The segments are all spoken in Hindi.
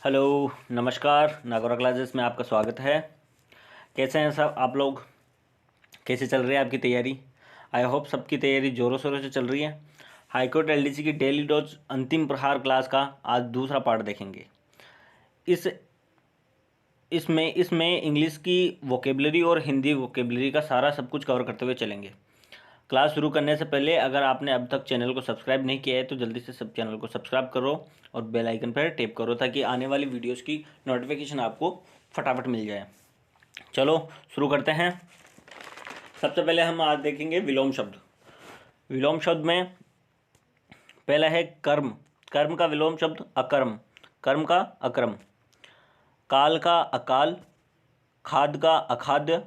हेलो, नमस्कार। नागौरा क्लासेस में आपका स्वागत है। कैसे हैं सब आप लोग? कैसे चल रही है आपकी तैयारी? आई होप सबकी तैयारी ज़ोरों शोरों से चल रही है। हाईकोर्ट एलडीसी की डेली डोज अंतिम प्रहार क्लास का आज दूसरा पार्ट देखेंगे। इस इसमें इंग्लिश की वोकेबलरी और हिंदी वोकेबलरी का सारा सब कुछ कवर करते हुए चलेंगे। क्लास शुरू करने से पहले अगर आपने अब तक चैनल को सब्सक्राइब नहीं किया है तो जल्दी से सब चैनल को सब्सक्राइब करो और बेल आइकन पर टैप करो ताकि आने वाली वीडियोस की नोटिफिकेशन आपको फटाफट मिल जाए। चलो शुरू करते हैं। सबसे पहले हम आज देखेंगे विलोम शब्द। विलोम शब्द में पहला है कर्म। कर्म का विलोम शब्द अकर्म। कर्म का अकर्म। काल का अकाल। खाद का अखाद्य।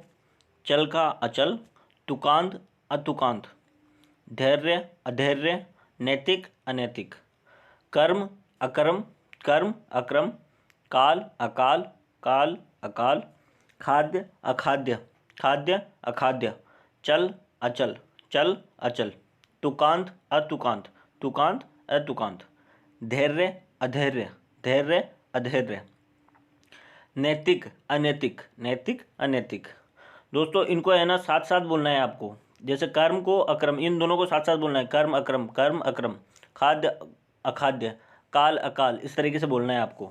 चल का अचल। तुकांत अतुकांत। धैर्य अधैर्य। नैतिक अनैतिक। कर्म अकर्म। कर्म अक्रम। काल अकाल। काल अकाल। खाद्य अखाद्य। खाद्य अखाद्य। चल अचल। चल अचल। तुकांत अतुकांत। तुकांत अतुकांत। धैर्य अधैर्य। धैर्य अधैर्य। नैतिक अनैतिक। नैतिक अनैतिक। दोस्तों इनको है ना साथ साथ बोलना है आपको। जैसे कर्म को अक्रम, इन दोनों को साथ साथ बोलना है। कर्म अक्रम। कर्म अक्रम। खाद्य अखाद्य। काल अकाल। इस तरीके से बोलना है आपको।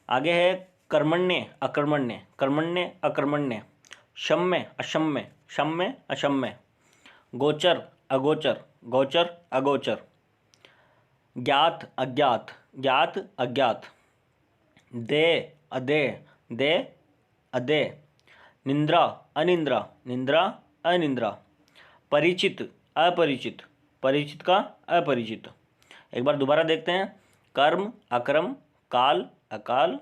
आगे है कर्मण्य अकर्मण्य। कर्मण्य अकर्मण्य। क्षम्य अक्षम्य। क्षम्य अक्षम्य। गोचर अगोचर। गोचर अगोचर। ज्ञात अज्ञात। ज्ञात अज्ञात। देय अदेय। देय अदेय। निंद्रा अनिंद्रा। निंद्रा अनिंद्रा। परिचित अपरिचित। परिचित का अपरिचित। एक बार दोबारा देखते हैं। कर्म अकर्म। काल अकाल।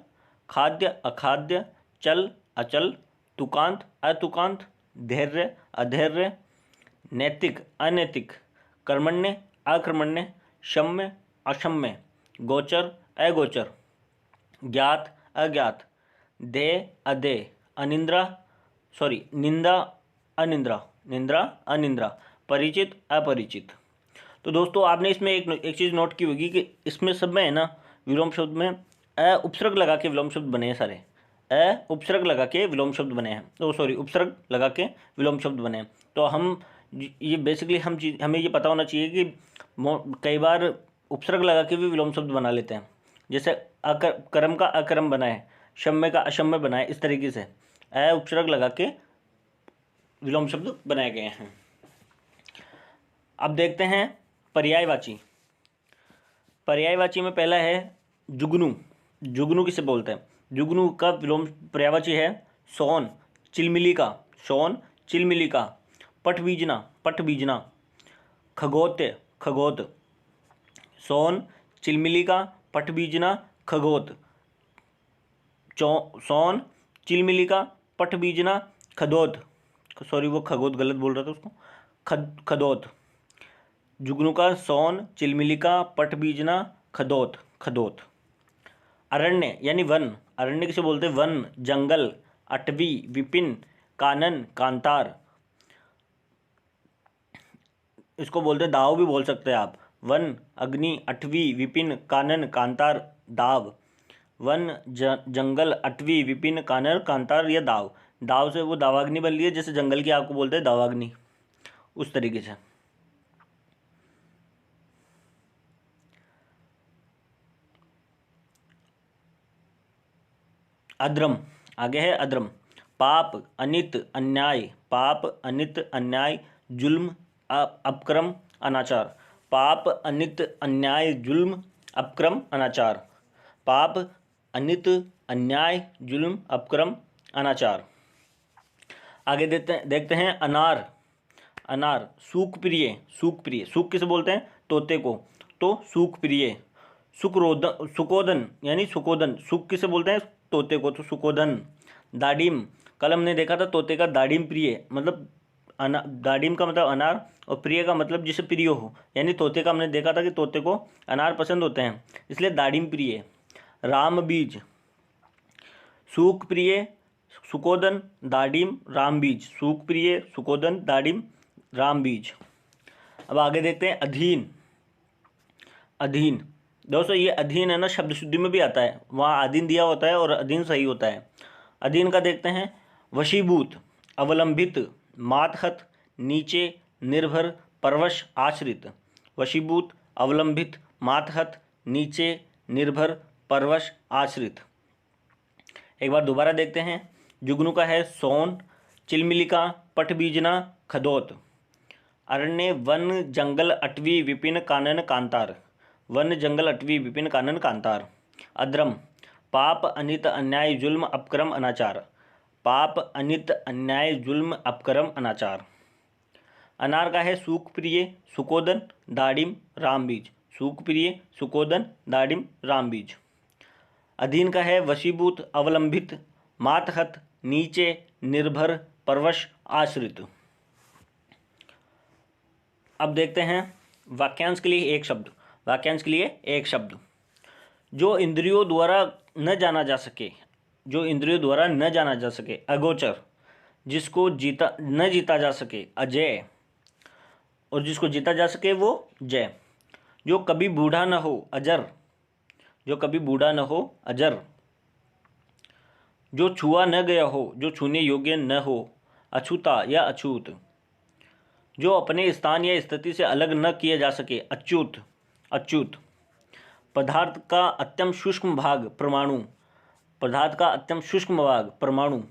खाद्य अखाद्य। चल अचल। तुकांत अतुकांत। धैर्य अधैर्य। नैतिक अनैतिक। कर्मण्य अकर्मण्य। क्षम्य अक्षम्य। गोचर अगोचर। ज्ञात अज्ञात। देय अदेय। अनिंद्रा निंदा अनिंद्रा। निंद्रा अनिंद्रा। परिचित अपरिचित। तो दोस्तों आपने इसमें एक चीज़ नोट की होगी कि इसमें सब में है ना विलोम शब्द में उपसर्ग लगा के विलोम शब्द बने हैं सारे। उपसर्ग लगा के विलोम शब्द बने हैं। उपसर्ग लगा के विलोम शब्द बने हैं। तो हम ये बेसिकली हमें ये पता होना चाहिए कि कई बार उपसर्ग लगा के भी विलोम शब्द बना लेते हैं। जैसे कर्म का अकर्म बना है, क्षम्य का अक्षम्य बना है। इस तरीके से उपसर्ग लगा के विलोम शब्द बनाए गए हैं। अब देखते हैं पर्यायवाची। पर्यायवाची में पहला है जुगनू। जुगनू किसे बोलते हैं? जुगनू का विलोम पर्यायवाची है सोन चिलमिली का। सोन चिलमिली का। पटबीजना। पटबीजना। खगोत्य खगोत। सोन चिलमिली का। पटबीजना खगोत। सोन चिलमिली का। पटबीजना खदोत। वो खगोत गलत बोल रहा था उसको। खदोत। जुगनू का सोन चिलमिली का। पटबीजना खदोत। खदोत। अरण्य यानी वन। अरण्य किसे बोलते हैं? वन जंगल। अटवी विपिन कानन कांतार। इसको बोलते हैं दाव भी बोल सकते हैं आप। वन अग्नि अटवी विपिन कानन कांतार दाव। वन जंगल अटवी विपिन कानन कांतार या दाव। दाव से वो दावाग्नि बन रही है, जैसे जंगल की आग को बोलते हैं दावाग्नि, उस तरीके से। अद्रम। आगे है अद्रम। पाप अनित अन्याय। पाप अनित अन्याय जुल्म अपक्रम अनाचार। पाप अनित अन्याय जुल्म अपक्रम अनाचार। पाप अनित अन्याय जुल्म अपक्रम अनाचार। आगे देखते हैं अनार। अनार सूख प्रिय। सूख प्रिय। सूख किसे बोलते हैं? तोते को। तो सूख प्रिय। सुक्रोदन सुकोदन यानी सुकोदन। सुख किसे बोलते हैं? तोते को। तो सुकोदन। दाडिम कल हमने देखा था तोते का दाडिम प्रिय मतलब दाडिम का मतलब अनार और प्रिय का मतलब जिसे प्रिय हो, यानी तोते का हमने देखा था कि तोते को अनार पसंद होते हैं, इसलिए दाडिम प्रिय। राम बीज सूख प्रिय सुकोदन दाडिम राम बीज। सूख प्रिय सुकोदन दाडिम राम बीज। अब आगे देखते हैं अधीन। अधीन दोस्तों ये अधीन है ना, शब्द शुद्धि में भी आता है, वहाँ अधीन दिया होता है और अधीन सही होता है। अधीन का देखते हैं, वशीभूत, अवलंबित, मातहत, नीचे, निर्भर, परवश, आश्रित। वशीभूत, अवलंबित, मातहत, नीचे, निर्भर, परवश, आश्रित। एक बार दोबारा देखते हैं। जुगनू का है सोन, चिलमिलिका, पटबीजना, खदोत। अरण्य, वन, जंगल, अटवी, विपिन, कानन, कांतार। वन, जंगल, अटवी, विपिन, कानन, कांतार। अद्रम, पाप, अनित, अन्याय, जुल्म, अपक्रम, अनाचार। पाप, अनित, अन्याय, जुल्म, अपक्रम, अनाचार। अनार का है सूखप्रिय, सुकोदन, दाड़िम, रामबीज। सूखप्रिय, सुकोदन, दाड़िम, रामबीज। अधीन का है वशीभूत, अवलंबित, मातहत, नीचे, निर्भर, परवश, आश्रित। अब देखते हैं वाक्यांश के लिए एक शब्द। वाक्यांश के लिए एक शब्द। जो इंद्रियों द्वारा न जाना जा सके, जो इंद्रियों द्वारा न जाना जा सके, अगोचर। जिसको न जीता जा सके, अजय। और जिसको जीता जा सके वो जय। जो कभी बूढ़ा न हो, अजर। जो कभी बूढ़ा न हो, अजर। जो छुआ न गया हो, जो छूने योग्य न हो, अछूता या अछूत। जो अपने स्थान या स्थिति से अलग न किया जा सके, अच्युत, अच्युत। पदार्थ का अत्यंत सूक्ष्म भाग, परमाणु। पदार्थ का अत्यंत सूक्ष्म भाग, परमाणु।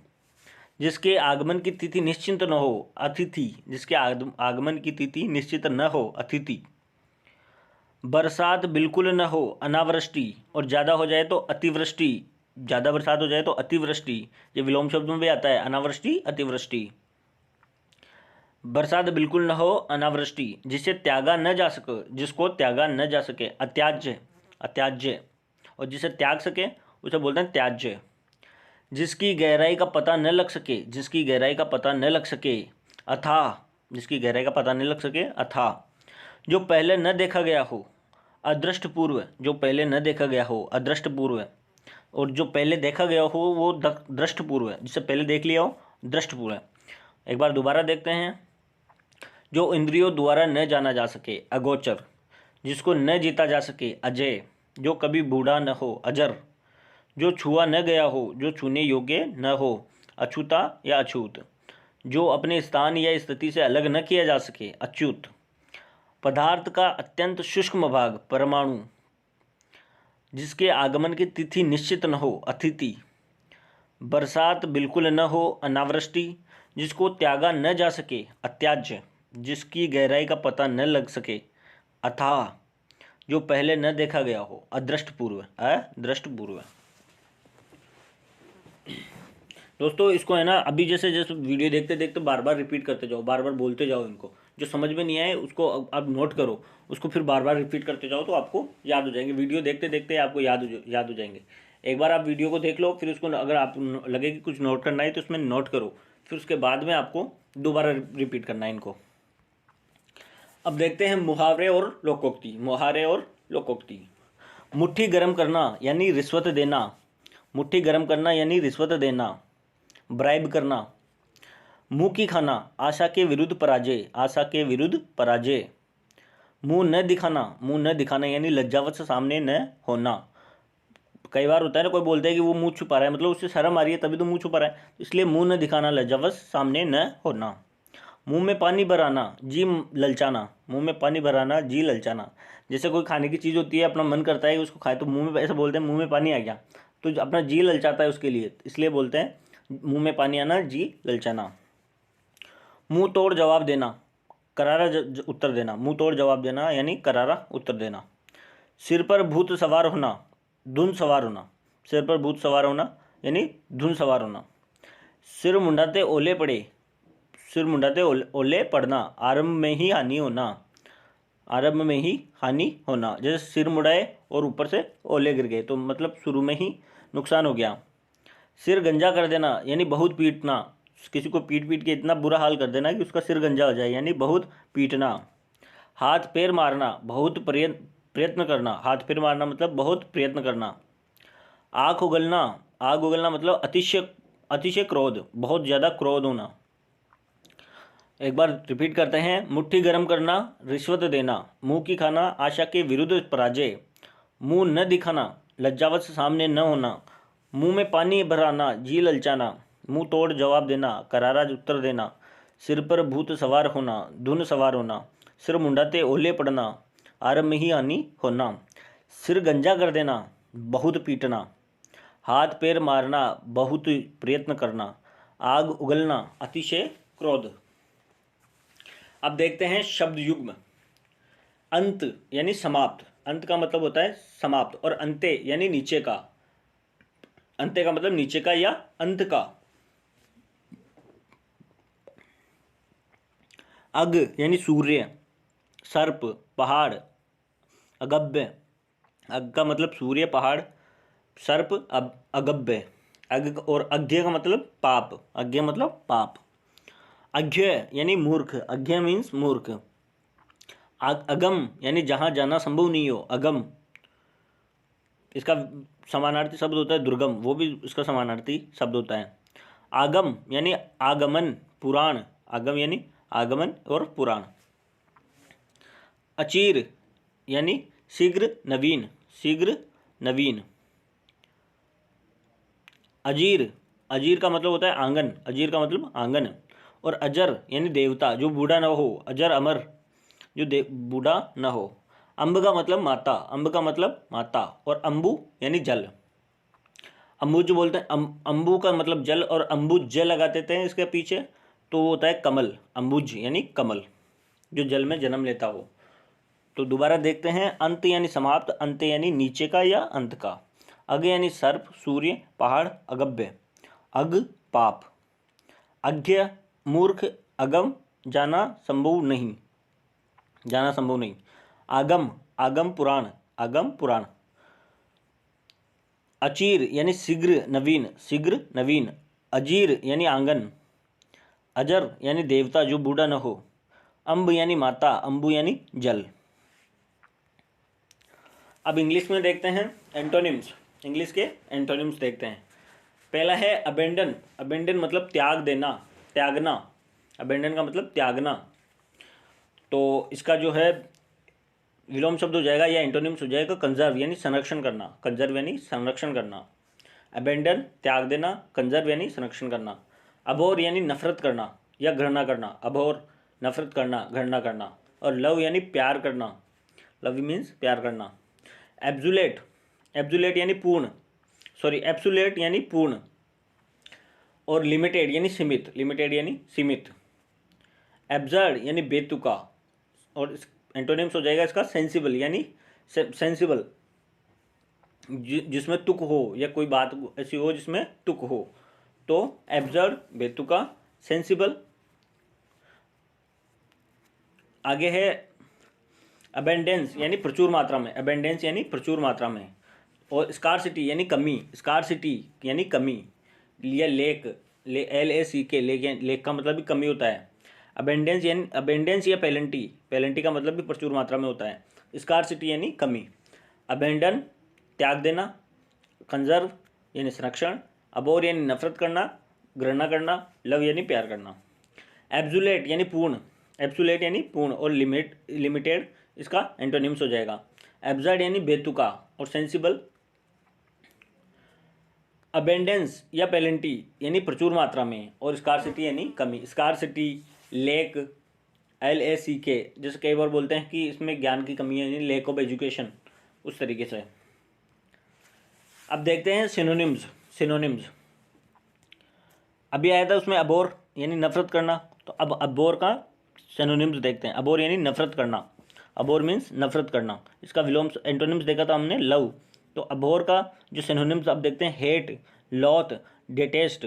जिसके आगमन की तिथि निश्चित न हो, अतिथि। जिसके आगमन की तिथि निश्चित न हो, अतिथि। बरसात बिल्कुल न हो, अनावृष्टि। और ज़्यादा हो जाए तो अतिवृष्टि। ज़्यादा बरसात हो जाए तो अतिवृष्टि। ये विलोम शब्द में भी आता है, अनावृष्टि, अतिवृष्टि। बरसात बिल्कुल न हो, अनावृष्टि। जिसे त्यागा न जा सके, जिसको त्यागा न जा सके, अत्याज्य, अत्याज्य। और जिसे त्याग सके उसे बोलते हैं त्याज्य। जिसकी गहराई का पता न लग सके, जिसकी गहराई का पता न लग सके, अथाह। जिसकी गहराई का पता न लग सके, अथाह। जो पहले न देखा गया हो, अदृष्ट पूर्व। जो पहले न देखा गया हो, अदृष्ट पूर्व। और जो पहले देखा गया हो वो दृष्ट पूर्व है। जिसे पहले देख लिया हो, दृष्ट पूर्व है। एक बार दोबारा देखते हैं। जो इंद्रियों द्वारा न जाना जा सके, अगोचर। जिसको न जीता जा सके, अजय। जो कभी बूढ़ा न हो, अजर। जो छुआ न गया हो, जो छूने योग्य न हो, अछूता या अछूत। जो अपने स्थान या स्थिति से अलग न किया जा सके, अच्युत। पदार्थ का अत्यंत सूक्ष्म भाग, परमाणु। जिसके आगमन की तिथि निश्चित न हो, अतिथि। बरसात बिल्कुल न हो, अनावृष्टि। जिसको त्यागा न जा सके, अत्याज्य। जिसकी गहराई का पता न लग सके, अथाह। जो पहले न देखा गया हो, अदृष्ट पूर्व, अदृष्ट पूर्व। दोस्तों इसको है ना, अभी जैसे जैसे वीडियो देखते देखते बार बार रिपीट करते जाओ, बार बार बोलते जाओ इनको। जो समझ में नहीं आए उसको आप नोट करो, उसको फिर बार बार रिपीट करते जाओ तो आपको याद हो जाएंगे। वीडियो देखते देखते आपको याद हो जाएंगे। एक बार आप वीडियो को देख लो, फिर उसको अगर आप लगे कि कुछ नोट करना है तो उसमें नोट करो, फिर उसके बाद में आपको दोबारा रिपीट करना है इनको। अब देखते हैं मुहावरे और लोकोक्ति। मुहावरे और लोकोक्ति। मुट्ठी गर्म करना यानी रिश्वत देना। मुट्ठी गर्म करना यानी रिश्वत देना, ब्राइब करना। मुंह की खाना, आशा के विरुद्ध पराजय, आशा के विरुद्ध पराजय। मुंह न दिखाना, मुंह न दिखाना यानी लज्जावत से सामने न होना। कई बार होता है ना, कोई बोलता है कि वो मुंह छुपा रहा है, मतलब उससे शर्म आ रही है तभी तो मुंह छुपा रहा है, इसलिए मुंह न दिखाना, लज्जावत सामने न होना। मुंह में पानी भराना, जी ललचाना। मुंह में पानी भराना, जी ललचाना। जैसे कोई खाने की चीज़ होती है, अपना मन करता है कि उसको खाए, तो मुंह में, ऐसे बोलते हैं मुंह में पानी आ गया, तो अपना जी ललचाता है उसके लिए, इसलिए बोलते हैं मुंह में पानी आना, जी ललचाना। मुंह तोड़ जवाब देना, करारा उत्तर देना। मुंह तोड़ जवाब देना यानी करारा उत्तर देना। सिर पर भूत सवार होना, धुन सवार होना। सिर पर भूत सवार होना यानी धुन सवार होना। सिर मुंडाते ओले पड़े, सिर मुंडाते ओले पड़ना, आरंभ में ही हानि होना। आरंभ में ही हानि होना। जैसे सिर मुड़ाए और ऊपर से ओले गिर गए, तो मतलब शुरू में ही नुकसान हो गया। सिर गंजा कर देना यानी बहुत पीटना। किसी को पीट पीट के इतना बुरा हाल कर देना कि उसका सिर गंजा हो जाए, यानी बहुत पीटना। हाथ पैर मारना, बहुत प्रयत्न करना। हाथ पैर मारना मतलब बहुत प्रयत्न करना। आँख उगलना, आग उगलना मतलब अतिशय क्रोध, बहुत ज़्यादा क्रोध होना। एक बार रिपीट करते हैं। मुट्ठी गर्म करना, रिश्वत देना। मुंह की खाना, आशा के विरुद्ध पराजय। मुंह न दिखाना, लज्जावत से सामने न होना, मुंह में पानी भराना, जी ललचाना, मुंह तोड़ जवाब देना, करारा उत्तर देना, सिर पर भूत सवार होना, धुन सवार होना, सिर मुंडाते ओले पड़ना, आरंभ में ही हानि होना, सिर गंजा कर देना, बहुत पीटना, हाथ पैर मारना, बहुत प्रयत्न करना, आग उगलना, अतिशय क्रोध। अब देखते हैं शब्द युग्म। अंत यानी समाप्त, अंत का मतलब होता है समाप्त, और अंते यानी नीचे का, अंते का मतलब नीचे का या अंत का। अग यानी सूर्य, सर्प, पहाड़, अगभ्य, अग का मतलब सूर्य, पहाड़, सर्प, अगभ्य, अग और अज्ञ का मतलब पाप, अज्ञ मतलब पाप। अज्ञ यानी मूर्ख, अज्ञ मीन्स मूर्ख। अगम यानी जहाँ जाना संभव नहीं हो, अगम। इसका समानार्थी शब्द होता है दुर्गम, वो भी इसका समानार्थी शब्द होता है। आगम यानी आगमन, पुराण, आगम यानी आगमन और पुराण। अचीर यानी शीघ्र नवीन, शीघ्र नवीन। अजीर, अजीर का मतलब होता है आंगन, अजीर का मतलब आंगन। और अजर यानी देवता, जो बूढ़ा न हो, अजर अमर, जो बूढ़ा न हो। अम्ब का मतलब माता, अम्ब का मतलब माता। और अम्बु यानी जल, अम्बुज बोलते हैं, अम्बु का मतलब जल, और अम्बुज लगा देते हैं इसके पीछे, तो वो होता है कमल, अम्बुज यानी कमल, जो जल में जन्म लेता हो। तो दोबारा देखते हैं, अंत यानी समाप्त, अंत यानी नीचे का या अंत का। अग यानी सर्प, सूर्य, पहाड़, अगभ्य, अग पाप, अज्ञ मूर्ख, अगम जाना संभव नहीं, जाना संभव नहीं। आगम, आगम पुराण, आगम पुराण। अचीर यानी शीघ्र नवीन, शीघ्र नवीन। अजीर यानी आंगन। अजर यानी देवता, जो बूढ़ा न हो। अम्ब यानी माता, अम्बु यानी जल। अब इंग्लिश में देखते हैं एंटोनिम्स, इंग्लिश के एंटोनिम्स देखते हैं। पहला है अबेंडन, अबेंडन मतलब त्याग देना, त्यागना, अबेंडन का मतलब त्यागना। तो इसका जो है विलोम शब्द हो जाएगा या एंटोनिम्स हो जाएगा कंजर्व यानी संरक्षण करना, कंजर्व यानी संरक्षण करना। अबेंडन त्याग देना, कंजर्व यानी संरक्षण करना। अबोर यानी नफरत करना या घृणा करना, अबोर नफरत करना, घृणा करना। और लव यानी प्यार करना, लव मीन्स प्यार करना। एब्जुलेट, एब्जुलेट यानी पूर्ण, सॉरी एब्सुलेट यानी पूर्ण। और लिमिटेड यानी सीमित, लिमिटेड यानी सीमित। एब्जर्ड यानी बेतुका, और एंटोनिम्स हो जाएगा इसका सेंसिबल यानी सेंसिबल, जिसमें तुक हो या कोई बात ऐसी हो जिसमें तुक हो। तो एब्जर्ड बेतुका, सेंसिबल। आगे है अबेंडेंस यानी प्रचुर मात्रा में, अबेंडेंस यानी प्रचुर मात्रा में। और स्कार्सिटी यानी कमी, स्कार्सिटी यानी कमी। या लेक, LACK, लेक का मतलब भी कमी होता है। अबेंडेंस यानी अबेंडेंस या पेलेंटी, पेलेंटी का मतलब भी प्रचुर मात्रा में होता है। स्कार्सिटी यानी कमी। अबेंडन त्याग देना, कंजर्व यानी संरक्षण, अबोर यानी नफरत करना, घृणा करना, लव यानी प्यार करना। एब्सुलेट यानी पूर्ण, एब्सुलेट यानी पूर्ण। और लिमिटेड इसका एंटोनिम्स हो जाएगा। एब्जर्ड यानी बेतुका और सेंसिबल। अबेंडेंस या पेलेंटी यानी प्रचुर मात्रा में, और स्कार्सिटी यानी कमी। स्कार्सिटी, लेक, LACK, जैसे कई बार बोलते हैं कि इसमें ज्ञान की कमी है, यानी लेक ऑफ एजुकेशन, उस तरीके से। अब देखते हैं सिनोनिम्स, सिनोनिम्स अभी आया था उसमें अबोर यानी नफरत करना, तो अब अबोर का सिनोनिम्स देखते हैं। अबोर यानी नफरत करना, अबोर मीन्स नफरत करना। इसका विलोम एंटोनिम्स देखा था हमने, लव। तो अबोर का जो सिनोनिम्स अब देखते हैं, hate, loathe, detest,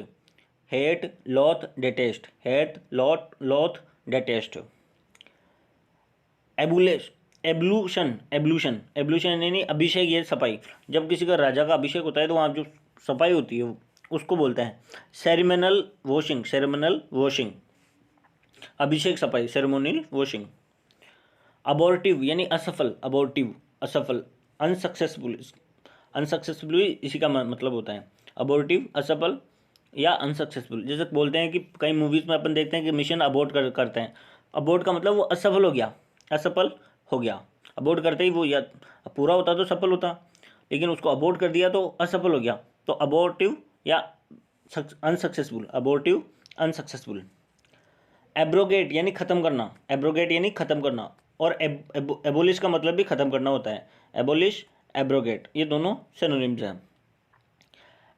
hate, loathe, detest, hate, loathe, detest. Ablution, ablution, ablution यानी अभिषेक या सफाई। जब किसी का राजा का अभिषेक होता है तो वहाँ जो सफाई होती है उसको बोलते हैं सेरेमोनियल वॉशिंग, सेरेमोनियल वॉशिंग, अभिषेक सफाई, सेरेमोनियल वॉशिंग। अबॉर्टिव यानी असफल, अबॉर्टिव असफल, अनसक्सेसफुल, अनसक्सेसफुल इसी का मतलब होता है। अबॉर्टिव असफल या अनसक्सेसफुल। जैसे बोलते हैं कि कई मूवीज़ में अपन देखते हैं कि मिशन अबॉर्ट करते हैं, अबॉर्ट का मतलब वो असफल हो गया, असफल हो गया। अबॉर्ट करते ही वो या पूरा होता तो सफल होता, लेकिन उसको अबॉर्ट कर दिया तो असफल हो गया, तो अबॉर्टिव या अनसक्सेसफुल, अबॉर्टिव अनसक्सेसफुल। एब्रोगेट यानी ख़त्म करना, एब्रोगेट यानी ख़त्म करना, और एबोलिश का मतलब भी ख़त्म करना होता है, एबोलिश एब्रोगेट, ये दोनों सिनोनिम्स हैं।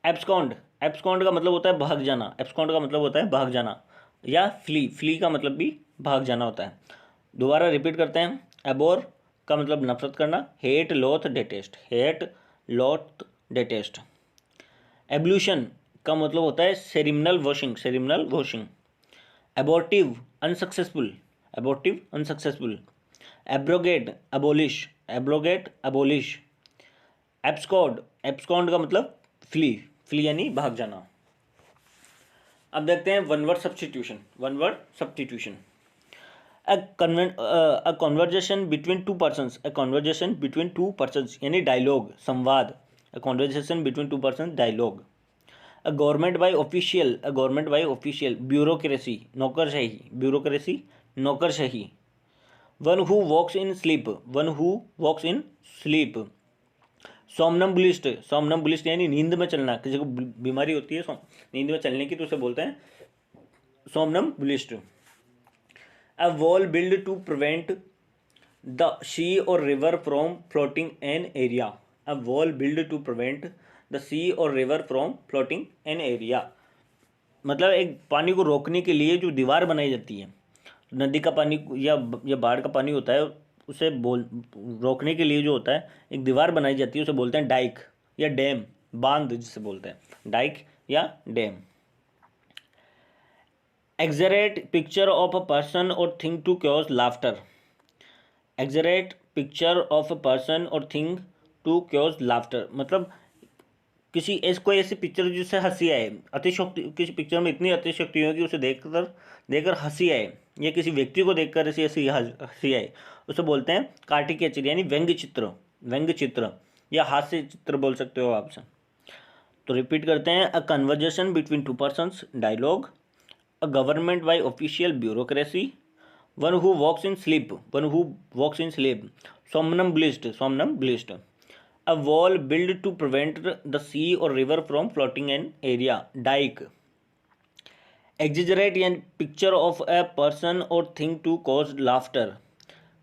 एब्सकॉन्ड, एब्सकॉन्ड का मतलब होता है भाग जाना, एब्सकॉन्ड का मतलब होता है भाग जाना, या फ्ली, फ्ली का मतलब भी भाग जाना होता है। दोबारा रिपीट करते हैं। एबोर का मतलब नफरत करना, हेट लोथ डेटेस्ट, हेट लोथ डेटेस्ट। एब्ल्यूशन का मतलब होता है ceremonial washing, ceremonial washing. Abortive unsuccessful, abortive unsuccessful. Abrogate abolish, abrogate abolish. Abscond, abscond का मतलब फ्ली, फ्ली यानी भाग जाना। अब देखते हैं one word substitution, one word substitution. a conversation between two persons, a conversation between two persons यानी डायलॉग, संवाद, a conversation between two persons, dialogue. a government by official, a government by official, bureaucracy, नौकरशाही, bureaucracy, नौकरशाही। one who walks in sleep, one who walks in sleep। सोमनम्बुलिस्ट, सोमनम्बुलिस्ट यानी नींद में चलना, किसी को बीमारी होती है नींद में चलने की तो उसे बोलते हैं somnambulist. A wall build to prevent the sea or river from floating an area, a wall build to prevent the sea or river from floating an area, मतलब एक पानी को रोकने के लिए जो दीवार बनाई जाती है, नदी का पानी या बाढ़ का पानी होता है, उसे रोकने के लिए जो होता है एक दीवार बनाई जाती है, उसे बोलते हैं डाइक या डैम, बांध जिसे बोलते हैं, डाइक या dam. Exaggerated picture of a person or thing to cause laughter, exaggerated picture of a person or thing to cause laughter, मतलब किसी कोई ऐसी पिक्चर जिससे हंसी आए, अतिशयोक्ति, किसी पिक्चर में इतनी अतिशयोक्ति हो कि उसे देखकर हंसी आए, या किसी व्यक्ति को देखकर ऐसी ऐसी हंसी आए, उसे बोलते हैं कार्टिकेचर यानी व्यंग्य चित्र, व्यंग्य चित्र या हास्य चित्र बोल सकते हो आप। तो रिपीट करते हैं। A conversation between two persons, dialogue. A government by official, bureaucracy. One who walks in sleep, one who walks in sleep, somnambulist, somnambulist. A wall built to prevent the sea or river from flooding an area, dike। Exaggerate a picture of a person or thing to cause laughter,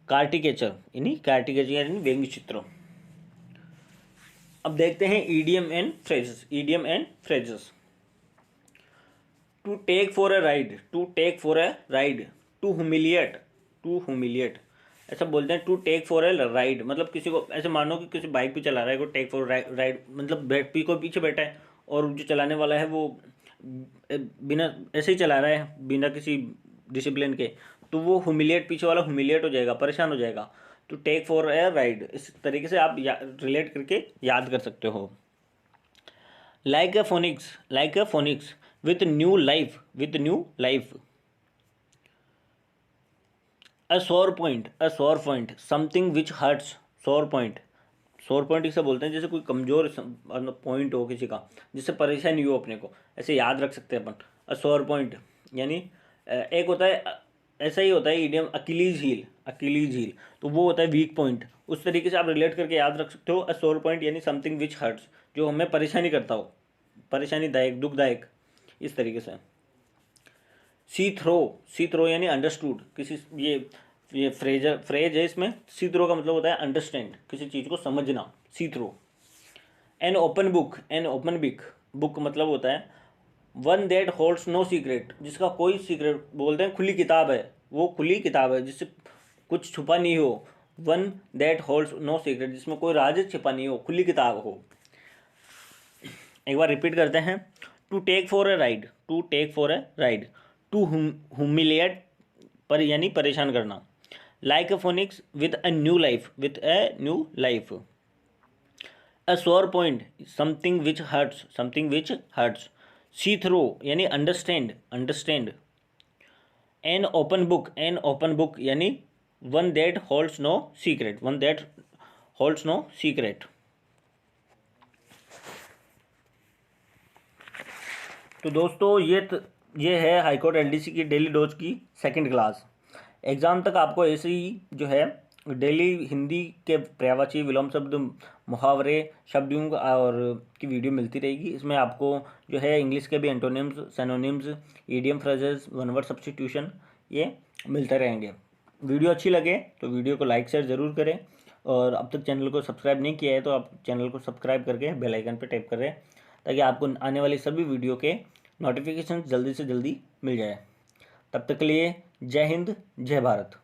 caricature यानी caricature यानी व्यंग्य चित्र। अब देखते हैं idiom and phrases, idiom and phrases। To take for a ride, to take for a ride, to humiliate, to humiliate, ऐसा बोलते हैं। To take for a ride, मतलब किसी को ऐसे मानो कि किसी बाइक पे चला रहा है, को टेक फॉर राइड मतलब को पीछे बैठा है और जो चलाने वाला है वो बिना ऐसे ही चला रहा है, बिना किसी डिसिप्लिन के, तो वो ह्यूमिलिएट, पीछे वाला ह्यूमिलिएट हो जाएगा, परेशान हो जाएगा। To take for a ride, इस तरीके से आप रिलेट करके याद कर सकते हो। Like a phoenix, like a phoenix, with new life, with new life. A sore point, a sore point, something which hurts, sore point, sore point इसे बोलते हैं जैसे कोई कमजोर पॉइंट हो किसी का, जिससे परेशानी हो अपने को, ऐसे याद रख सकते हैं अपन। अ सोर पॉइंट यानी एक होता है, ऐसा ही होता है idiom Achilles heel, Achilles heel, तो वो होता है वीक पॉइंट, उस तरीके से आप रिलेट करके याद रख सकते हो। अ सोर पॉइंट यानी समथिंग विच हर्ट्स, जो हमें परेशानी करता हो, परेशानीदायक, दुखदायक, इस तरीके से। सी थ्रो, सी थ्रो यानी अंडरस्टूड, किसी ये फ्रेज है, इसमें सी थ्रो का मतलब होता है अंडरस्टैंड, किसी चीज़ को समझना, see through. An open book, an open book, book मतलब होता है one that holds no secret, जिसका कोई सीक्रेट, बोलते हैं खुली किताब है, वो खुली किताब है जिससे कुछ छुपा नहीं हो। One that holds no secret, जिसमें कोई राज छिपा नहीं हो, खुली किताब हो। एक बार रिपीट करते हैं। To take for a ride, to take for a ride. To humiliate, पर यानी परेशान करना। Like a phoenix, with a new life, with a new life. A sore point, something which hurts, something which hurts. See through यानी understand, understand. An open book, an open book यानी one that holds no secret, one that holds no secret. तो दोस्तों ये है हाईकोर्ट एलडीसी की डेली डोज की सेकंड क्लास। एग्ज़ाम तक आपको ऐसे ही जो है डेली हिंदी के पर्यायवाची, विलोम शब्द, मुहावरे, शब्दयों और की वीडियो मिलती रहेगी। इसमें आपको जो है इंग्लिश के भी antonyms, synonyms, idiom phrases, one word substitution ये मिलते रहेंगे। वीडियो अच्छी लगे तो वीडियो को लाइक शेयर ज़रूर करें, और अब तक चैनल को सब्सक्राइब नहीं किया है तो आप चैनल को सब्सक्राइब करके बेल आइकन पर टैप करें, ताकि आपको आने वाली सभी वीडियो के नोटिफिकेशन जल्दी से जल्दी मिल जाए। तब तक के लिए जय हिंद, जय भारत।